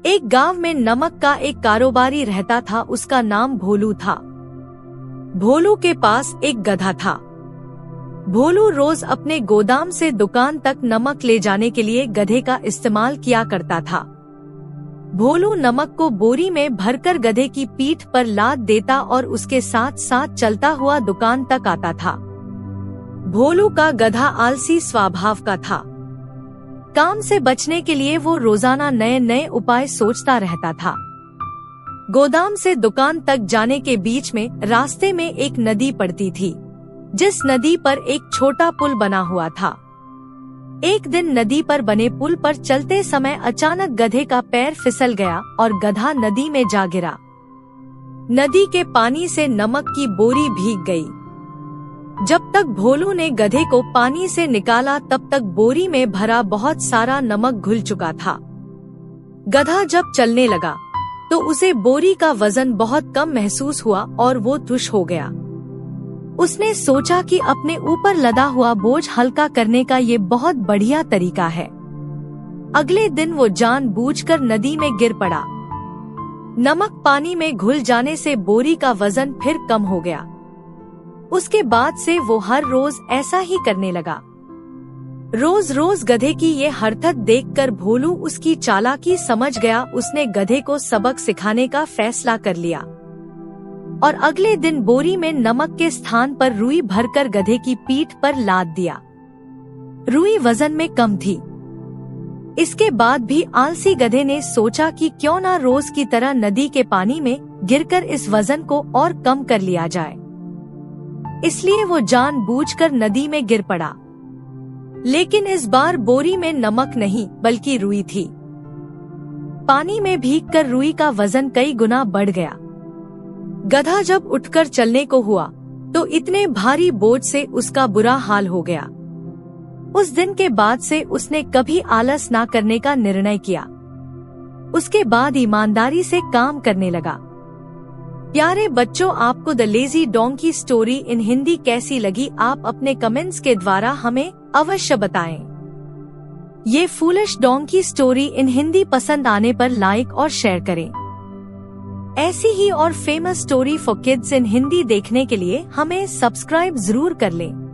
एक गांव में नमक का एक कारोबारी रहता था। उसका नाम भोलू था। भोलू के पास एक गधा था। भोलू रोज अपने गोदाम से दुकान तक नमक ले जाने के लिए गधे का इस्तेमाल किया करता था। भोलू नमक को बोरी में भरकर गधे की पीठ पर लाद देता और उसके साथ साथ चलता हुआ दुकान तक आता था। भोलू का गधा आलसी स्वभाव का था। काम से बचने के लिए वो रोजाना नए नए उपाय सोचता रहता था। गोदाम से दुकान तक जाने के बीच में रास्ते में एक नदी पड़ती थी, जिस नदी पर एक छोटा पुल बना हुआ था। एक दिन नदी पर बने पुल पर चलते समय अचानक गधे का पैर फिसल गया और गधा नदी में जा गिरा। नदी के पानी से नमक की बोरी भीग गई। जब तक भोलू ने गधे को पानी से निकाला तब तक बोरी में भरा बहुत सारा नमक घुल चुका था। गधा जब चलने लगा तो उसे बोरी का वजन बहुत कम महसूस हुआ और वो तुष हो गया। उसने सोचा कि अपने ऊपर लदा हुआ बोझ हल्का करने का ये बहुत बढ़िया तरीका है। अगले दिन वो जानबूझकर नदी में गिर पड़ा। नमक पानी में घुल जाने से बोरी का वजन फिर कम हो गया। उसके बाद से वो हर रोज ऐसा ही करने लगा। रोज रोज गधे की ये हरकत देखकर भोलू उसकी चालाकी समझ गया। उसने गधे को सबक सिखाने का फैसला कर लिया और अगले दिन बोरी में नमक के स्थान पर रुई भरकर गधे की पीठ पर लाद दिया। रुई वजन में कम थी। इसके बाद भी आलसी गधे ने सोचा कि क्यों ना रोज की तरह नदी के पानी में गिरकर इस वजन को और कम कर लिया जाए। इसलिए वो जानबूझकर नदी में गिर पड़ा। लेकिन इस बार बोरी में नमक नहीं बल्कि रुई थी। पानी में भीगकर रुई का वजन कई गुना बढ़ गया। गधा जब उठकर चलने को हुआ तो इतने भारी बोझ से उसका बुरा हाल हो गया। उस दिन के बाद से उसने कभी आलस ना करने का निर्णय किया। उसके बाद ईमानदारी से काम करने लगा। प्यारे बच्चों, आपको the lazy donkey story in Hindi कैसी लगी? आप अपने कमेंट्स के द्वारा हमें अवश्य बताएं। ये foolish donkey story in Hindi पसंद आने पर लाइक और शेयर करें। ऐसी ही और famous story for kids in Hindi देखने के लिए हमें सब्सक्राइब जरूर कर लें।